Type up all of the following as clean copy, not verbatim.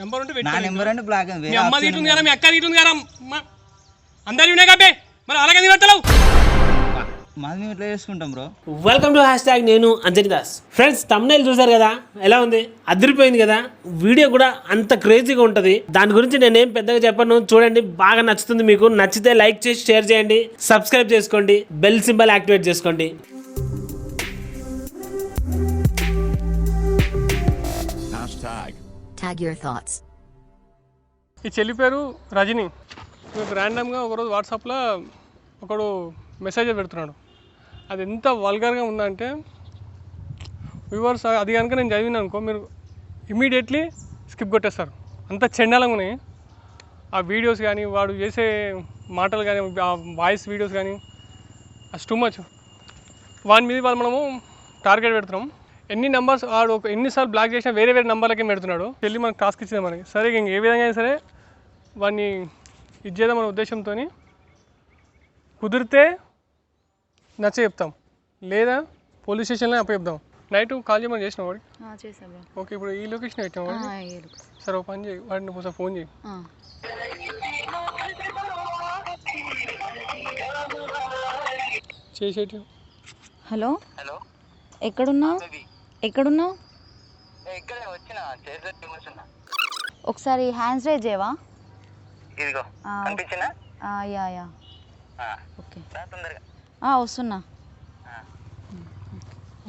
Number ఉంటే నా number అంటే బ్లాక్ మీ అమ్మ తీటుంది కదా మీ అక్క తీటుంది కదా అందరు ఉన్నాయి కాబట్టి మరి అలాగే పెట్టలేవు మాది మేము ఇట్లా చేసుకుంటాం bro. Welcome to hash tag నేను అంజనీ దాస్. ఫ్రెండ్స్ తమ్నైల్ చూసారు కదా ఎలా ఉంది, అదిరిపోయింది కదా. వీడియో కూడా అంత క్రేజీగా ఉంటుంది. దాని గురించి నేనేం పెద్దగా చెప్పను, చూడండి బాగా నచ్చుతుంది మీకు. నచ్చితే లైక్ చేసి షేర్ చేయండి, సబ్స్క్రైబ్ చేసుకోండి, బెల్ సింబల్ యాక్టివేట్ చేసుకోండి. Tag your thoughts. ఈ చెల్లి పేరు రజని. మీకు ర్యాండమ్గా ఒకరోజు వాట్సాప్లో ఒకడు మెసేజ్ పెడుతున్నాడు. అది ఎంత వల్గర్గా ఉందంటే వ్యూవర్స్ అది కనుక నేను చదివినా అనుకో మీరు ఇమీడియట్లీ స్కిప్ కొట్టేస్తారు. అంత చెండాలంగా ఉన్నాయి ఆ వీడియోస్ కానీ, వాడు చేసే మాటలు కానీ, ఆ వాయిస్ వీడియోస్ కానీ, అస్ టూ మచ్. వాని మీద వాళ్ళు మనము టార్గెట్ పెడుతున్నాం. ఎన్ని నెంబర్స్ వాడు ఎన్నిసార్లు బ్లాక్ చేసినా వేరే వేరే నెంబర్లకే పెడుతున్నాడు. వెళ్ళి మనకు టాస్క్ ఇచ్చింది మనకి. సరే ఇంక ఏ విధంగా అయినా సరే వాడిని ఇది చేద్దాం మన ఉద్దేశంతో కుదిరితే నచ్చ చెప్తాం, లేదా పోలీస్ స్టేషన్లో అప్పచెప్దాం. నైట్ కాల్ చేయమని చేసినాం వాడికి. ఓకే, ఇప్పుడు ఈ లొకేషన్ పెట్టాం వాడికి. సరే ఓ పని చేయి, వాడిని ఒకసారి ఫోన్ చేయి. చేసేటి. హలో, ఎక్కడున్నావు? ఒకసారి హ్యాండ్స్ రైజ్ చేయవా? యా ఓకే వస్తున్నా.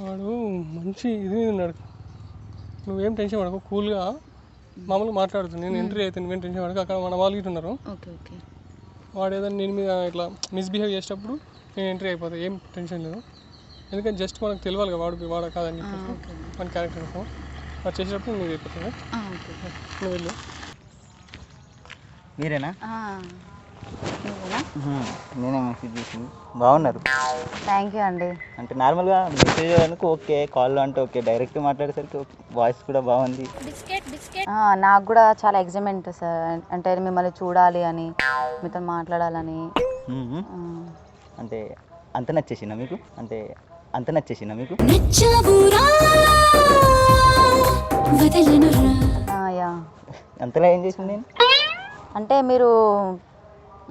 వాడు మంచి ఇది ఉన్నాడు. నువ్వేం టెన్షన్ పడకు, కూల్గా మామూలుగా మాట్లాడుతుంది. నేను ఎంట్రీ అవుతాను, నువ్వేం టెన్షన్ పడకు. అక్కడ మన వాళ్ళు గిట్ట ఉన్నారు. వాడు ఏదైనా నేను మీద ఇట్లా మిస్బిహేవ్ చేసేటప్పుడు నేను ఎంట్రీ అయిపోతాను, ఏం టెన్షన్ లేదు. ఎందుకంటే జస్ట్ మనకు తెలియాలి కదా వాడ కాదని చెప్పేసి మన క్యారెక్టర్ కోసం. వాడు చేసేటప్పుడు నువ్వు అయిపోతుంది. నువ్వు వెళ్ళు. మీరేనా? నేనే మెసేజ్ చేసింది. బాగున్నారు. థ్యాంక్ యూ అండి. అంటే నార్మల్గా మెసేజ్ చేయడానికి ఓకే, కాల్లో అంటే ఓకే, డైరెక్ట్ మాట్లాడేసరికి ఓకే, వాయిస్ కూడా బాగుంది. నాకు కూడా చాలా ఎగ్జైట్మెంట్ సార్, అంటే మిమ్మల్ని చూడాలి అని, మీతో మాట్లాడాలని. అంటే అంత నచ్చేసిందా మీకు? అంతలా ఏం చేసింది నేను? అంటే మీరు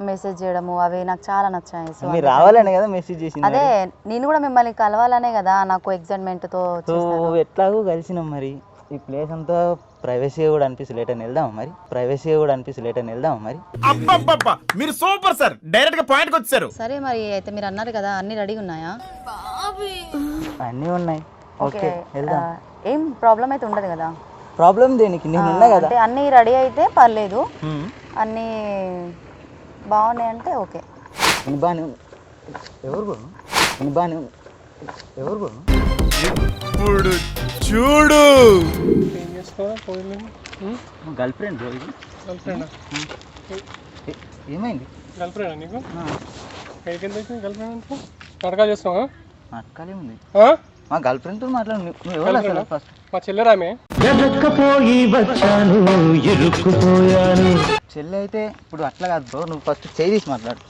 మెసేజ్ చేయడము అవి నాకు చాలా నచ్చాయి. సో మీరు రావాలనే కదా మెసేజ్ చేసింది. అదే నేను కూడా మిమ్మల్ని కలవాలనే కదా నాకు ఎగ్జైట్మెంట్తో. ఎట్లాగో కలిసినాం. మరి ఈ ప్లేస్ అంతా ప్రైవసీ కూడా అనిపిస్తుంది. లేటని వెళ్దామా మరి? మీరు సూపర్ సార్, డైరెక్ట్ గా పాయింట్ కి వచ్చారు. సరే మరి అయితే మీరు అన్నారు కదా అన్ని రెడీగా ఉన్నాయా? అన్నీ ఉన్నాయి. ఓకే వెళ్దాం. ఏం ప్రాబ్లం అయితే ఉండదు కదా? ప్రాబ్లం దేనికి, నేను ఉన్నా కదా. అంటే అన్ని రెడీ అయితే పర్లేదు, అన్ని బాగున్నాయి అంటే ఓకే. ఎవరు ఇప్పుడు చూడు. గర్ల్ ఫ్రెండ్ ఏమైంది? గర్ల్ ఫ్రెండ్ నీకు? గర్ల్ ఫ్రెండ్ అంటే నడకా చేస్తున్నావా? అక్కలేముంది, మా గర్ల్ ఫ్రెండ్తో మాట్లాడు. ఫస్ట్ మా చెల్లెరామే. చెల్లి అయితే ఇప్పుడు అట్లా కాదు బ్రో, నువ్వు ఫస్ట్ చెయ్యి తీసి మాట్లాడు.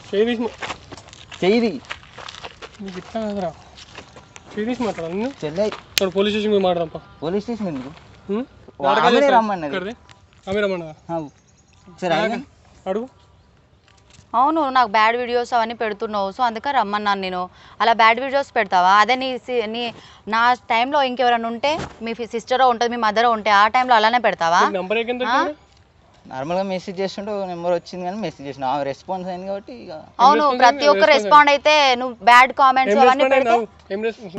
నీకు ఇట్లా కాదురా, చెయ్యి తీసి మాట్లాడాలి. నేను చెల్లి పోలీస్ స్టేషన్ పోయి మాట్లాడదాం. పోలీస్ స్టేషన్ ఎందుకు? రమ్మన్నది. సరే అడుగు. అవును, నాకు బ్యాడ్ వీడియోస్ అవన్నీ పెడుతున్నావు, సో అందుకే రమ్మన్నాను నేను. అలా బ్యాడ్ వీడియోస్ పెడతావా? అదే నీ నా టైంలో ఇంకెవరైనా ఉంటే, మీ సిస్టరో ఉంటుంది, మీ మదరో ఉంటే, ఆ టైంలో అలానే పెడతావా? నార్మల్గా మెసేజ్ చేస్తుంటే నెంబర్ వచ్చింది కానీ మెసేజ్ చేసిన రెస్పాన్స్ అయింది కాబట్టి. అవును, ప్రతి ఒక్క రెస్పాండ్ అయితే నువ్వు బ్యాడ్ కామెంట్స్ అవన్నీ పెడితే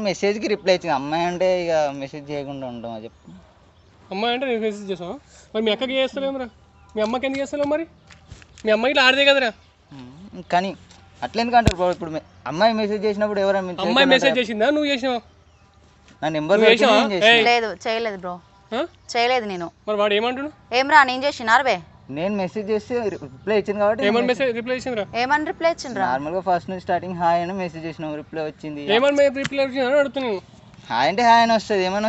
మెసేజ్కి రిప్లై ఇచ్చింది. అమ్మాయి అంటే ఇక మెసేజ్ చేయకుండా ఉంటాం అని చెప్పి. అమ్మాయి అంటే నేను మెసేజ్ చేసావా? మరి మీ అక్కకి చేస్తలేమురా? మీ అమ్మకి ఎందుకు చేస్తలేవు? మరి మీ అమ్మాయికి ఆడదే కదరా. కానీ అట్లా ఎందుకంటారు బ్రో? ఇప్పుడు అమ్మాయి మెసేజ్ చేసినప్పుడు ఎవరైనా అమ్మాయి మెసేజ్ చేసిందా, నువ్వు చేసినావా? నా నెంబర్ లేదు, చేయలేదు బ్రో, చేయలేదు నేను. మరి వాడు ఏమంటున్నాడు? ఏమరా నేను చేసినారు? నేను మెసేజ్ చేసి రిప్లై ఇచ్చింది కాబట్టి. ఏమని మెసేజ్ రిప్లై ఇచ్చిందిరా? ఏమని రిప్లై ఇచ్చిండ్రా? నార్మల్గా ఫస్ట్ నుంచి స్టార్టింగ్ హాయ్ అని మెసేజ్ చేసినాం, రిప్లై వచ్చింది. ఏమని రిప్లై వచ్చిందని అడుగుతున్నాను. హాయ్ అంటే హాయ్ అని వస్తుంది, ఏమని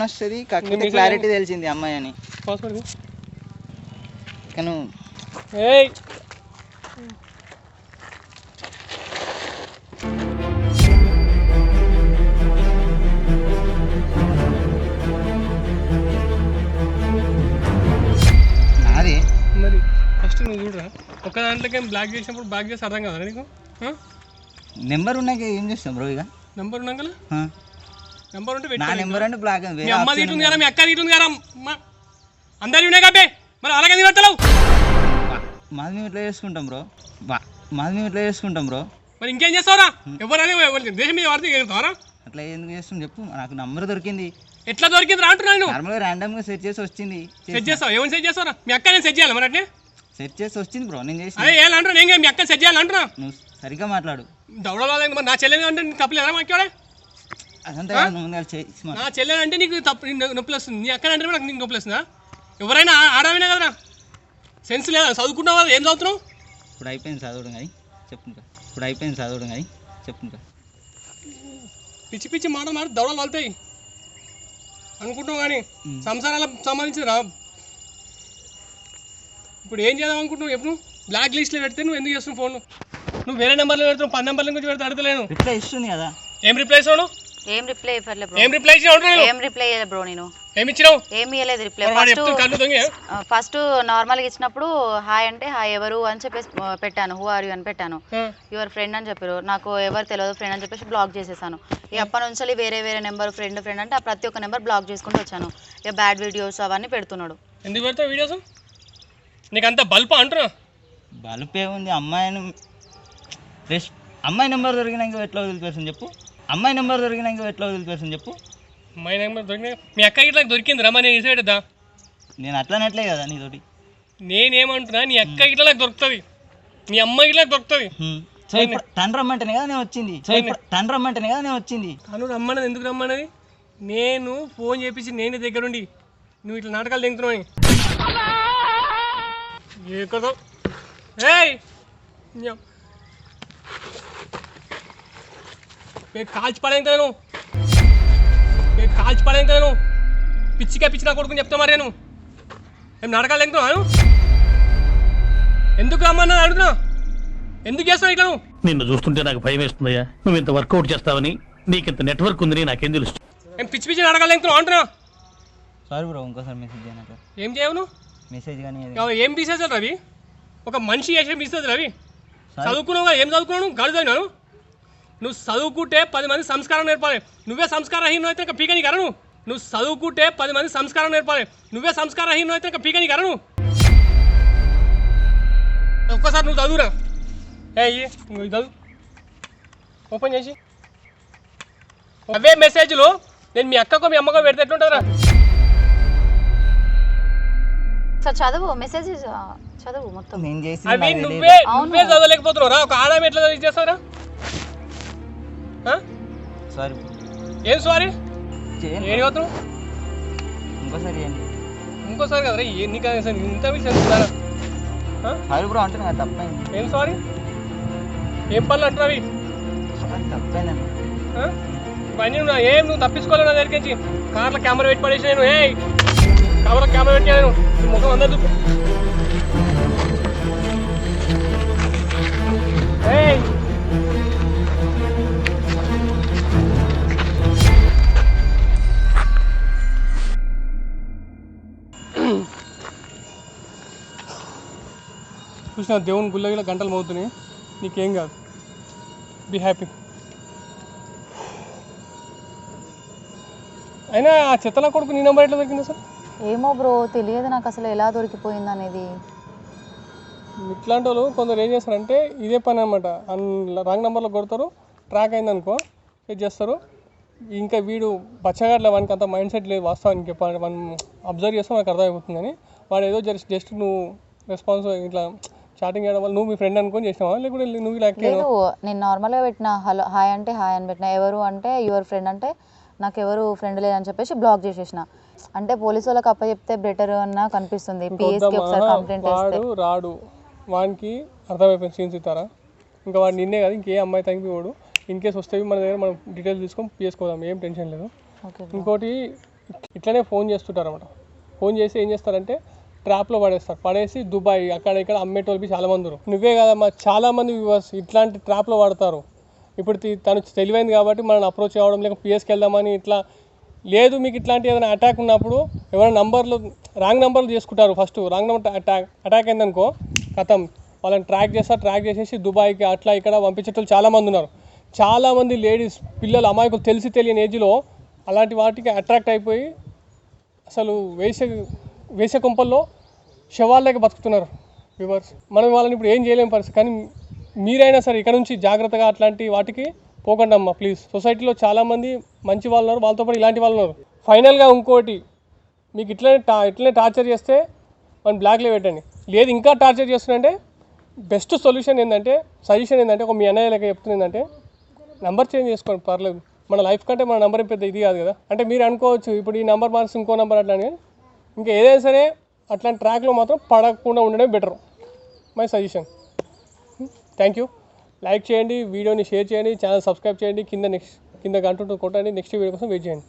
వస్తుంది, కాకపోతే క్లారిటీ తెలిసింది అమ్మాయి అని. కానీ ఒక్క దాంట్లోకి బ్లాక్ చేసినప్పుడు బ్లాక్ చేసి అర్థం కదా నీకు? నెంబర్ ఉన్నాక ఏం చేస్తాం బ్రో ఇక? నెంబర్ ఉన్నాం కదా, ఆ. నెంబర్ ఉంటే నా నెంబర్ అంటే బ్లాక్ మీ అమ్మ ఇటుంది కదా, మీ అక్క ఇటుంది కదా, అందరు ఉన్నాయి కాబట్టి మరి అలాగే పెట్టలేవు. మాది మేము ఇట్లా చేసుకుంటాం బ్రో, మాది మేము ఇట్లా చేసుకుంటాం బ్రో. మరి ఇంకేం చేస్తావురా? ఎవరైనా దేశం మీద వాడితే వెళ్తావరా? అట్లా ఎందుకు చేస్తాం చెప్పు, నాకు నంబర్ దొరికింది, ఎట్లా దొరికింది రా అంటున్నా నేను. నార్మల్గా ర్యాండమ్గా సెట్ చేసి వచ్చింది. సెట్ చేస్తావు? ఏమైనా సెట్ చేస్తావురా? మీ అక్క నేను సెట్ చేయాలి మరి అట్నే. సెట్ చేసి వచ్చింది బ్రో, నేను చేసి. అదే వేయాలంటున్నా నేను, మీ అక్క సెట్ చేయాలంటున్నా. నువ్వు సరిగ్గా మాట్లాడు. దౌడలో మరి నా చెల్లెలు అంటే నీకు తప్పలేదా? మాట్లాడే అదంతా ముందు చేసి నా చెల్లెలు అంటే నీకు తప్పు, నొప్పి వస్తుంది. నీ అక్క అంటే నాకు నీకు నొప్పి వస్తుందా? ఎవరైనా ఆడవినా కదరా, సెన్స్ లేదా? చదువుకున్నావా? ఏం చదువుతున్నావు? ఇప్పుడు అయిపోయింది చదవడం కానీ చెప్పు ఇంకా, ఇప్పుడు అయిపోయింది చదవడం కానీ చెప్పు ఇంకా. పిచ్చి పిచ్చి మాట మాట దౌడలు వెళ్తాయి అనుకుంటున్నావు కానీ సంసారాలకు సంబంధించి రా. ఇప్పుడు ఏం చేద్దాం అనుకుంటున్నావు? ఎప్పుడు బ్లాక్ లిస్ట్లో పెడితే నువ్వు ఎందుకు చేస్తున్నావు ఫోన్లో? నువ్వు వేరే నెంబర్లో పెడతావు, 10 నెంబర్ల నుంచి పెడితే అడగలేను. రిప్లై ఇస్తుంది కదా. ఏం రిప్లై ఇస్తావు? ఏం రిప్లై ఇవ్వట్లే బ్రో. ఏం రిప్లై ఇచ్చినావు? ఏం రిప్లై ఇవ్వలేదు బ్రో. నేను ఏమి ఇచ్చినావు? ఏమి ఇవ్వలేదు రిప్లై. కళ్ళు ఫస్ట్ నార్మల్గా ఇచ్చినప్పుడు హాయ్ అంటే హాయ్ ఎవరు అని చెప్పేసి పెట్టాను, హూ ఆర్ యూ అని పెట్టాను. యువర్ ఫ్రెండ్ అని చెప్పారు, నాకు ఎవరు తెలియదు ఫ్రెండ్ అని చెప్పేసి బ్లాక్ చేసేసాను. ఇక అప్పటి నుంచి వేరే వేరే నెంబర్ ఫ్రెండ్ అంటే ఆ ప్రతి ఒక్క నెంబర్ బ్లాక్ చేసుకుంటూ వచ్చాను. ఇక బ్యాడ్ వీడియోస్ అవన్నీ పెడుతున్నాడు. ఎందుకు పెడతావు వీడియోస్? నీకు అంత బల్పా అంటున్నా? బలుపే ఉంది. అమ్మాయి నెంబర్ దొరికినాక ఎట్లా వదిలిపేస్తుంది చెప్పు, అమ్మాయి నెంబర్ దొరికినాక ఎట్లా వదిలిపేస్తుంది చెప్పు. అమ్మాయి నెంబర్ దొరికినా మీ అక్క ఇట్లా దొరికింది రమ్మా, నేను ఇసేటద్దా? నేను అట్లనట్లే కదా నీతోటి. నేనేమంటున్నా, నీ అక్క ఇట్లా నాకు దొరుకుతుంది, మీ అమ్మాయి ఇట్లా దొరుకుతుంది. సో ఇప్పుడు తను రమ్మంటేనే కదా నేను వచ్చింది, తను రమ్మంటేనే కదా నేను వచ్చింది. తను రమ్మన్నది ఎందుకు రమ్మన్నది? నేను ఫోన్ చేపించి నేనే దగ్గరుండి నువ్వు ఇట్లా నాటకాలు దిగుతున్నావు ఏ కదా. ఏయ్ కాల్చి పడేం కదా నువ్వు, కాల్చి పడేం కదా నువ్వు, పిచ్చిగా పిచ్చి నా కొడుకుని చెప్తా మరి నేను ఏం నాటకాలు దిగుతున్నావు? ఎందుకు రమ్మన్నది అడుగుతున్నా, ఎందుకు చేస్తావు ఇట్లా నువ్వు? నిన్ను చూస్తుంటే నాకు భయం వేస్తుందయ్యా, నువ్వు ఇంత వర్కౌట్ చేస్తావని, నీకు ఇంత నెట్వర్క్ ఉందని నాకేం తెలుసు. ఏం పిచ్చి పిచ్చి నాటకాలు దిగుతున్నావు అంటున్నా? సారీ బ్రో, ఇంకోసారి మెసేజ్ చేయను. ఏం చేయవు నువ్వు? మెసేజ్ కానీ ఏం మెసేజ్ రవి? ఒక మనిషి చేసే మెసేజ్ రవి. చదువుకున్నావు కదా, ఏం చదువుకున్నావు? గడుదైనాను. నువ్వు చదువుకుంటే 10 మంది సంస్కారం నేర్పాలి, నువ్వే సంస్కారహీనం అయితే ఇంకా పీకని కరను. నువ్వు చదువుకుంటే 10 మంది సంస్కారం నేర్పాలి, నువ్వే సంస్కారహీనం అయితే ఇంకా పీకని కరను. ఒక్కసారి నువ్వు చదువురా. నువ్వు చదువు, ఓపెన్ చేసి అవే మెసేజ్లు నేను మీ అక్కకో మీ అమ్మకో పెడితే ఎట్లుంటుందిరా? సార్ చదువు, మెసేజ్ చదువు మొత్తం. నేను చేసి అవి నువ్వే చదవలేకపోతున్నావు రా. ఒక ఆడామి ఎట్లా చేస్తావురా? సారీ ఏం సారీ? చేయండి, ఏం చదువుతున్నావు? ఇంకోసారి చేయండి. ఇంకోసారి కదరా, నీకు ఇంత విషయం సారీ బ్రో అంటున్నా కదా, తప్పైంది. ఏం సారీ? ఏం పనులు అంటున్నావి? తప్పైందండి. ఇవన్నీ నువ్వు తప్పించుకోలేవు నా దగ్గరికి నుంచి. కార్లో కెమెరా పెట్టి పడేసి నేను కార్లో కెమెరా పెట్టాను, ముఖం అందరు చూపు. చూసిన దేవుని గుళ్ళ గంటలు మోగుతున్నాయి, నీకేం కాదు, బీ హ్యాపీ. అయినా ఆ చెత్తల కొడుకు నీ నెంబర్ ఎట్లా దొరికింది సార్? ఏమో బ్రో, తెలియదు నాకు అసలు ఎలా దొరికిపోయింది అనేది. ఇట్లాంటి వాళ్ళు కొందరు ఏం చేస్తారంటే ఇదే పని అనమాట, రాంగ్ నెంబర్లో కొడతారు, ట్రాక్ అయిందనుకో ఇది చేస్తారు. ఇంకా వీడు బచ్చగాట్ల వానికి అంత మైండ్ సెట్ లేదు వాస్తవానికి, మనం అబ్జర్వ్ చేస్తే మనకు అర్థమైపోతుంది. కానీ వాడు ఏదో జస్ట్ నువ్వు రెస్పాన్స్ ఇట్లా చాటింగ్ చేయడం వల్ల నువ్వు మీ ఫ్రెండ్ అనుకొని చేసినావా, లేకుంటే నువ్వు ఇలా? లేదు, నేను నార్మల్గా పెట్టిన హలో హాయ్ అంటే హాయ్ అని పెట్టిన, ఎవరు అంటే యువర్ ఫ్రెండ్ అంటే నాకు ఎవరు ఫ్రెండ్ లేదని చెప్పేసి బ్లాక్ చేసేసిన. అంటే పోలీసు వాళ్ళకి అప్పచెప్తే బెటర్ అన్న కనిపిస్తుంది. పిఎస్కి ఒకసారి కంప్లైంట్ చేస్తే రాడు, వానికి అర్థమైపోయింది సీన్స్ ఇస్తారా. ఇంకా వాడు నిన్నే కదా, ఇంకే అమ్మాయి తగ్గిపోడు. ఇన్ కేసు వస్తే మన దగ్గర మనం డీటెయిల్స్ తీసుకొని పిఎస్కోదాం, ఏం టెన్షన్ లేదు. ఇంకోటి ఇట్లనే ఫోన్ చేస్తుంటారు అనమాట. ఫోన్ చేసి ఏం చేస్తారంటే ట్రాప్లో పడేస్తారు, పడేసి దుబాయ్ అక్కడ ఇక్కడ అమ్మేటోళ్ళు చాలామంది ఉన్నారు. నువ్వే కదమ్మా, చాలామంది వ్యూవర్స్ ఇట్లాంటి ట్రాప్లో పడతారు. ఇప్పుడు తను తెలివైంది కాబట్టి మనం అప్రోచ్ అవ్వడం, లేక పిఎస్కి వెళ్దామని ఇట్లా లేదు. మీకు ఇట్లాంటి ఏదైనా అటాక్ ఉన్నప్పుడు ఎవరైనా నంబర్లు రాంగ్ నెంబర్లు చేసుకుంటారు. ఫస్ట్ రాంగ్ నెంబర్ అటాక్ అయిందనుకో కథం, వాళ్ళని ట్రాక్ చేసేసి దుబాయ్కి అట్లా ఇక్కడ పంపించేటోళ్ళు చాలామంది ఉన్నారు. చాలామంది లేడీస్ పిల్లలు అమాయకులు తెలిసి తెలియని ఏజ్లో అలాంటి వాటికి అట్రాక్ట్ అయిపోయి అసలు వేసే కుంపల్లో శవాళ్ళకి బతుకుతున్నారు వ్యూవర్స్. మనం వాళ్ళని ఇప్పుడు ఏం చేయలేం పరిస్థితి. కానీ మీరైనా సరే ఇక్కడ నుంచి జాగ్రత్తగా అట్లాంటి వాటికి పోకండి అమ్మా ప్లీజ్. సొసైటీలో చాలామంది మంచి వాళ్ళు ఉన్నారు, వాళ్ళతో పాటు ఇలాంటి వాళ్ళు ఉన్నారు. ఫైనల్గా ఇంకోటి, మీకు ఇట్లనే టార్చర్ చేస్తే మనం బ్లాక్లో పెట్టండి. లేదు ఇంకా టార్చర్ చేస్తుందంటే బెస్ట్ సజెషన్ ఏంటంటే ఒక మీ అన్నయ్య లెక్క చెప్తుంది ఏంటంటే నెంబర్ చేంజ్ చేసుకోండి, పర్లేదు. మన లైఫ్ కంటే మన నెంబర్ పెద్ద ఇది కాదు కదా. అంటే మీరు అనుకోవచ్చు ఇప్పుడు ఈ నెంబర్ మార్క్స్ ఇంకో నెంబర్ అట్లా అని, ఇంకా ఏదైనా సరే అట్లాంటి ట్రాక్లో మాత్రం పడకుండా ఉండడం better. My suggestion. Thank you. Like చేయండి, వీడియోని షేర్ చేయండి, ఛానల్ సబ్స్క్రైబ్ చేయండి, కింద గంట కొట్టండి. నెక్స్ట్ వీడియో కోసం వెయిట్ చేయండి.